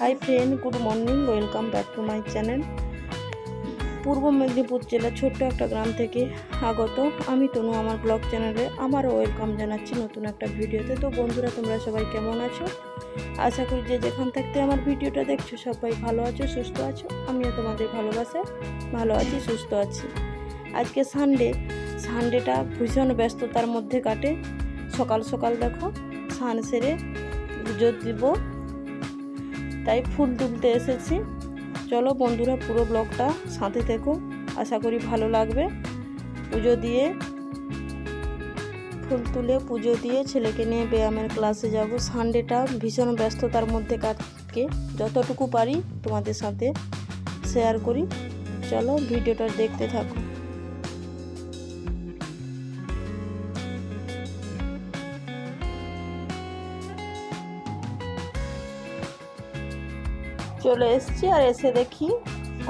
Hi friend, good morning, welcome back to my channel. পূর্ব মেদিনীপুর জেলার ছোট্ট একটা গ্রাম থেকে আগত আমি তনু আমার ব্লগ চ্যানেলে আমারও ওয়েলকাম জানাচ্ছি নতুন একটা ভিডিওতে। তো বন্ধুরা, তোমরা সবাই কেমন আছো? আশা করি যে যেখান থাকতে আমার ভিডিওটা দেখছো সবাই ভালো আছো, সুস্থ আছো। আমিও তোমাদের ভালোবাসে ভালো আছি, সুস্থ আছি। আজকে সানডেটা ভীষণ ব্যস্ততার মধ্যে কাটে। সকাল সকাল দেখো স্নান সেরে পুজো দিব, তাই ফুল তুলতে এসেছি। চলো বন্ধুরা, পুরো ব্লগটা সাথে থেকো, আশা করি ভালো লাগবে। ফুল তুলে পুজো দিয়ে ছেলেকে নিয়ে ব্যায়ামের ক্লাসে যাব। সানডেটা ভীষণ ব্যস্ততার মধ্যে কাটকে যতটুকু পারি তোমাদের সাথে শেয়ার করি। চলো ভিডিওটা দেখতে থাকো। চলে এসেছি আর এসে দেখি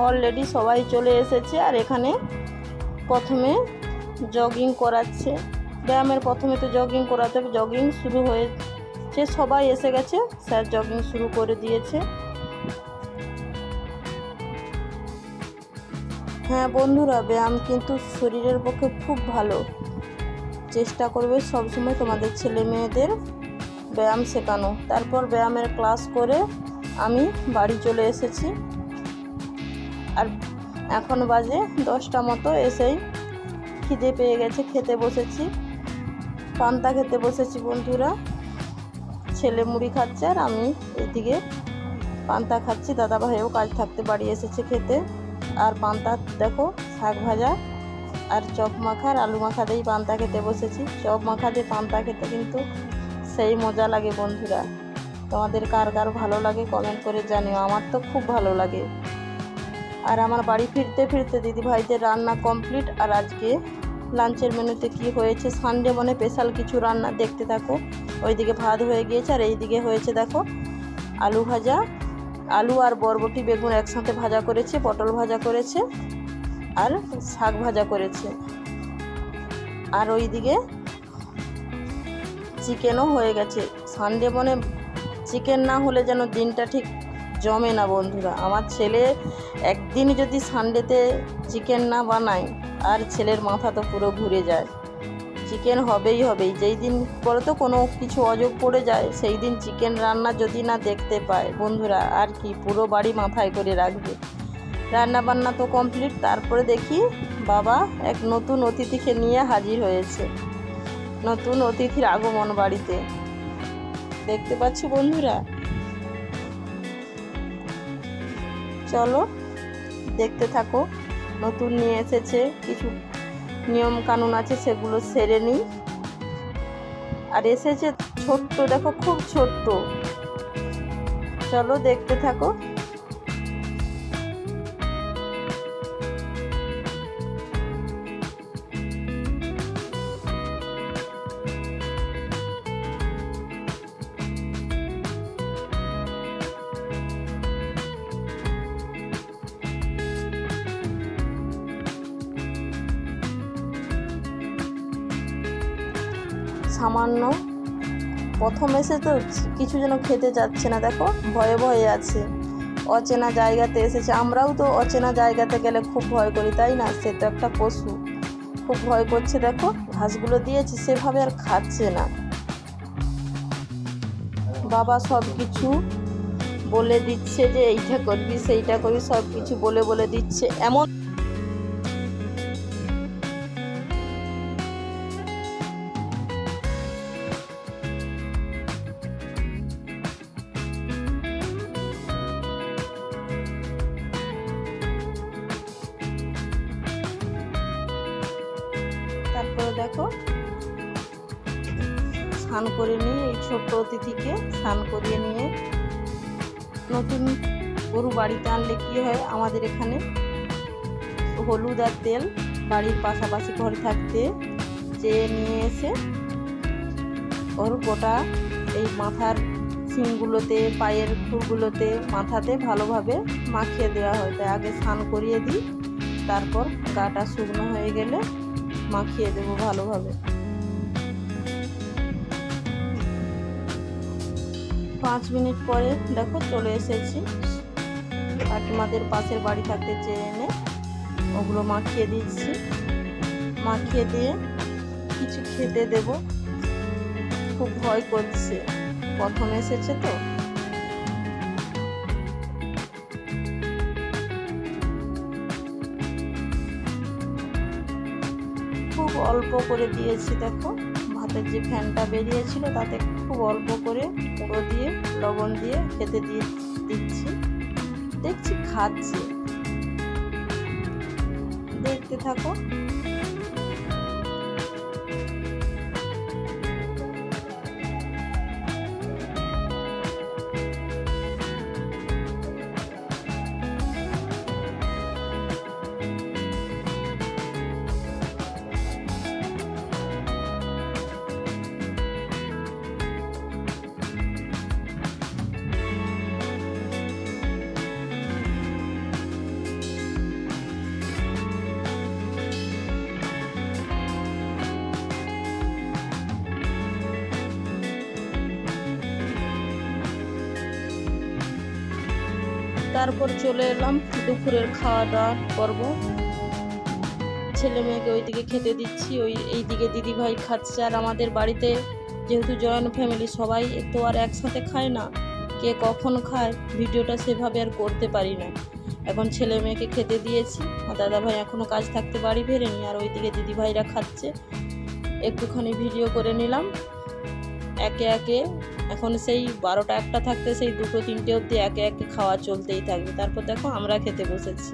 অলরেডি সবাই চলে এসেছে। আর এখানে প্রথমে জগিং করাচ্ছে, ব্যায়ামের প্রথমে তো জগিং করাতে হবে। জগিং শুরু হয়েছে, সবাই এসে গেছে, স্যার জগিং শুরু করে দিয়েছে। হ্যাঁ বন্ধুরা, ব্যায়াম কিন্তু শরীরের পক্ষে খুব ভালো। চেষ্টা করবে সবসময় তোমাদের ছেলে মেয়েদের ব্যায়াম শেখানো। তারপর ব্যায়ামের ক্লাস করে আমি বাড়ি চলে এসেছি। আর এখন বাজে 10টা মতো। এসেই খিদে পেয়ে গেছে, খেতে বসেছি, পান্তা খেতে বসেছি বন্ধুরা। ছেলে মুড়ি খাচ্ছে আর আমি এদিকে পান্তা খাচ্ছি। দাদা ভাইও কাজ থাকতে বাড়ি এসেছে খেতে। আর পান্তা দেখো, শাক ভাজা আর চপ মাখা আর আলু মাখা দিয়েই পান্তা খেতে বসেছি। চপ মাখা দিয়ে পান্তা খেতে কিন্তু সেই মজা লাগে বন্ধুরা। তোমাদের কার কার ভালো লাগে কমেন্ট করে জানিও, আমার তো খুব ভালো লাগে। আর আমার বাড়ি ফিরতে ফিরতে দিদি ভাইদের রান্না কমপ্লিট। আর আজকে লাঞ্চের মেনুতে কি হয়েছে, সানডে মানে স্পেশাল কিছু রান্না, দেখতে থাকো। ওইদিকে ভাত হয়ে গিয়েছে আর এইদিকে হয়েছে দেখো আলু ভাজা। আলু আর বরবটি বেগুন একসাথে ভাজা করেছে, পটল ভাজা করেছে আর শাক ভাজা করেছে। আর ওইদিকে চিকেনও হয়ে গেছে। সানডে মানে চিকেন না হলে যেন দিনটা ঠিক জমে না বন্ধুরা। আমার ছেলে একদিন যদি সানডেতে চিকেন না বানায় আর ছেলের মাথা তো পুরো ঘুরে যায়। চিকেন হবেই। যেই দিন পরে তো কোনো কিছু অযোগ পড়ে যায়, সেই দিন চিকেন রান্না যদি না দেখতে পায় বন্ধুরা, আর কি পুরো বাড়ি মাথায় করে রাখবে। রান্না বান্না তো কমপ্লিট। তারপরে দেখি বাবা এক নতুন অতিথিকে নিয়ে হাজির হয়েছে। নতুন অতিথির আগমন বাড়িতে দেখতে পাচ্ছি বন্ধুরা। চলো দেখতে থাকো। নতুন নিয়ে এসেছে, কিছু নিয়ম কানুন আছে সেগুলো সেরে নিই। আর এসেছে ছোট্ট, দেখো খুব ছোট্ট। চলো দেখতে থাকো। সামান্য প্রথম এসে তো কিছু যেন খেতে যাচ্ছে না, দেখো ভয়ে ভয়ে আছে। অচেনা জায়গাতে এসেছে। আমরাও তো অচেনা জায়গাতে গেলে খুব ভয় করি, তাই না? সে তো একটা পশু, খুব ভয় করছে। দেখো ঘাসগুলো দিয়েছি, সেভাবে আর খাচ্ছে না। বাবা সব কিছু বলে দিচ্ছে যে এইটা করবি সেইটা করবি, সব কিছু বলে দিচ্ছে। এমন তারপরে দেখো স্নান করে নিয়ে এই ছোট্ট অতিথিকে স্নান করিয়ে নিয়ে, নতুন গরু বাড়িতে আনলে কি হয়, আমাদের এখানে হলুদ আর তেল বাড়ির পাশাপাশি ঘরে থাকতে চেয়ে নিয়ে এসে ওর গোটা এই মাথার শিংগুলোতে, পায়ের খুরগুলোতে, মাথাতে ভালোভাবে মাখিয়ে দেওয়া হয়। তাই আগে স্নান করিয়ে দিই, তারপর গাটা শুকনো হয়ে গেলে মাখিয়ে দেবো ভালোভাবে। 5 মিনিট পরে দেখো চলে এসেছি। কাকিমাদের পাশের বাড়ি থাকতে চেয়ে এনে ওগুলো মাখিয়ে দিচ্ছি। মাখিয়ে দিয়ে কিছু খেতে দেব। খুব ভয় করছে, প্রথম এসেছে তো। খুব অল্প করে দিয়েছি, দেখো ভাতের যে ফ্যানটা বেরিয়েছিল তাতে খুব অল্প করে গুঁড়ো দিয়ে লবণ দিয়ে খেতে দিচ্ছি। দেখছি খাচ্ছে, দেখতে থাকো। তারপর চলে এলাম দুপুরের খাওয়া দাওয়া করব। ছেলে মেয়েকে ওইদিকে খেতে দিচ্ছি, এইদিকে দিদি ভাই খাচ্ছে। আর আমাদের বাড়িতে যেহেতু জয়েন্ট ফ্যামিলি, সবাই তো আর একসাথে খায় না, কে কখন খায় ভিডিওটা সেভাবে আর করতে পারি না। এখন ছেলে মেয়েকে খেতে দিয়েছি, আর দাদা ভাই এখনও কাজ থাকতে বাড়ি ফেরেনি। আর ওইদিকে দিদি ভাইরা খাচ্ছে, একটুখানি ভিডিও করে নিলাম একে একে। এখন সেই 12টা 1টা থাকতে সেই 2টো 3টে অবধি একে একে খাওয়া চলতেই থাকবে। তারপর দেখো আমরা খেতে বসেছি।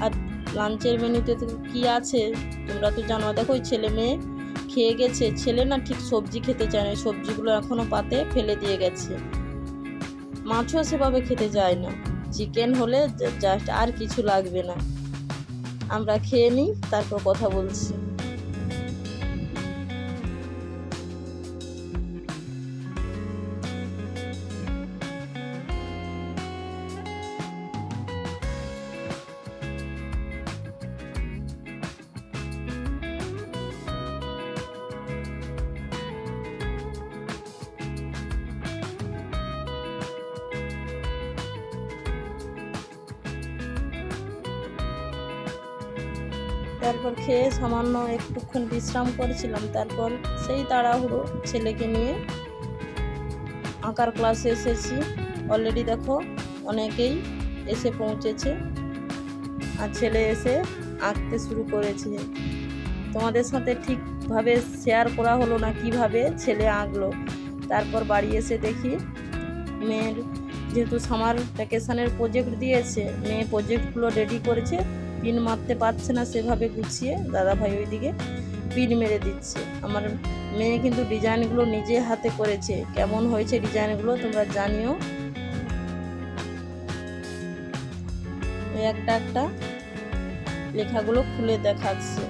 আর লাঞ্চের মেনুতে কি আছে তোমরা তো জানো। দেখো ওই ছেলে মেয়ে খেয়ে গেছে। ছেলে না ঠিক সবজি খেতে চায় না, সবজিগুলো এখনও পাতে ফেলে দিয়ে গেছে। মাছও সেভাবে খেতে যায় না, চিকেন হলে জাস্ট আর কিছু লাগবে না। আমরা খেয়ে নিই, তারপর কথা বলছি। তারপর খেয়ে সামান্য একটুক্ষণ বিশ্রাম করেছিলাম। তারপর সেই তাড়াহুড়ো ছেলেকে নিয়ে আঁকার ক্লাসে এসেছি। অলরেডি দেখো অনেকেই এসে পৌঁছেছে, আর ছেলে এসে আঁকতে শুরু করেছে। তোমাদের সাথে ঠিকভাবে শেয়ার করা হলো না কিভাবে ছেলে আঁকলো। তারপর বাড়ি এসে দেখি মেয়ের যেহেতু সামার ভ্যাকেশনের প্রজেক্ট দিয়েছে, মেয়ে প্রজেক্টগুলো রেডি করেছে, পিন মারতে পারছে না সেভাবে গুছিয়ে। দাদা ভাই ওইদিকে পিন মেরে দিচ্ছে। আমার মেয়ে কিন্তু ডিজাইনগুলো নিজে হাতে করেছে। কেমন হয়েছে ডিজাইনগুলো তোমরা জানিও। একটা একটা লেখাগুলো খুলে দেখাচ্ছে।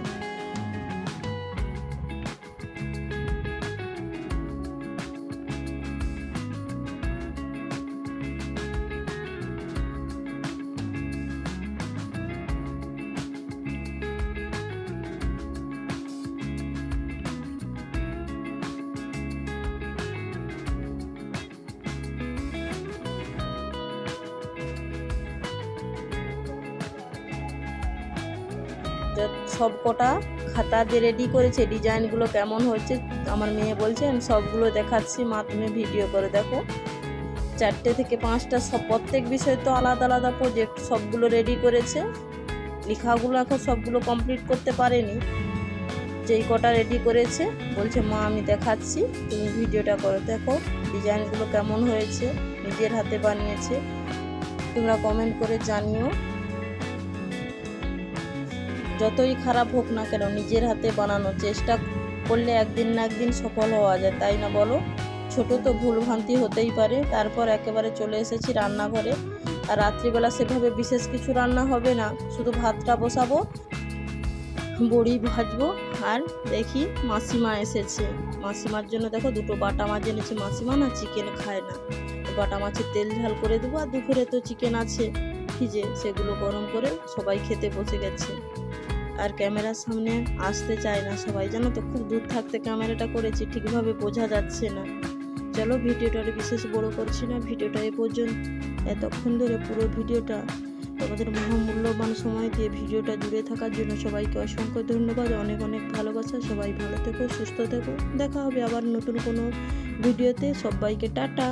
সব কটা খাতা দিয়ে রেডি করেছে। ডিজাইনগুলো কেমন হয়েছে আমার মেয়ে বলছে আমি সবগুলো দেখাচ্ছি, মা তুমি ভিডিও করে দেখো। 4টে থেকে 5টা সব প্রত্যেক বিষয় তো আলাদা আলাদা প্রজেক্ট, সবগুলো রেডি করেছে। লেখাগুলো এখন সবগুলো কমপ্লিট করতে পারেনি, যেই কটা রেডি করেছে বলছে মা আমি দেখাচ্ছি তুমি ভিডিওটা করে দেখো ডিজাইনগুলো কেমন হয়েছে, নিজের হাতে বানিয়েছে। তোমরা কমেন্ট করে জানিও। যতই খারাপ হোক না কেন নিজের হাতে বানানোর চেষ্টা করলে একদিন না একদিন সফল হওয়া যায়, তাই না বলো? ছোট তো ভুলভ্রান্তি হতেই পারে। তারপর একেবারে চলে এসেছি রান্নাঘরে। আর রাত্রিবেলা সেভাবে বিশেষ কিছু রান্না হবে না, শুধু ভাতটা বসাবো, বড়ি ভাজবো। আর দেখি মাসিমা এসেছে, মাসিমার জন্য দেখো 2টো বাটা মাছ এনেছে। মাসিমা না চিকেন খায় না, বাটা মাছের তেল ঝাল করে দেবো। আর দুপুরে তো চিকেন আছে ফ্রিজে, সেগুলো গরম করে সবাই খেতে বসে গেছে। আর ক্যামেরার সামনে আসতে চায় না সবাই, জানো তো, খুব দূর থাকতে ক্যামেরাটা করেছি, ঠিকভাবে বোঝা যাচ্ছে না। চলো ভিডিওটা আর বিশেষ বড় করছি না, ভিডিওটা এ পর্যন্ত। এতক্ষণ ধরে পুরো ভিডিওটা তোমাদের মহামূল্যবান সময় দিয়ে ভিডিওটা জুড়ে থাকার জন্য সবাইকে অসংখ্য ধন্যবাদ, অনেক অনেক ভালোবাসা। সবাই ভালো থেকো, সুস্থ থেকো, দেখা হবে আবার নতুন কোনো ভিডিওতে। সবাইকে টাটা।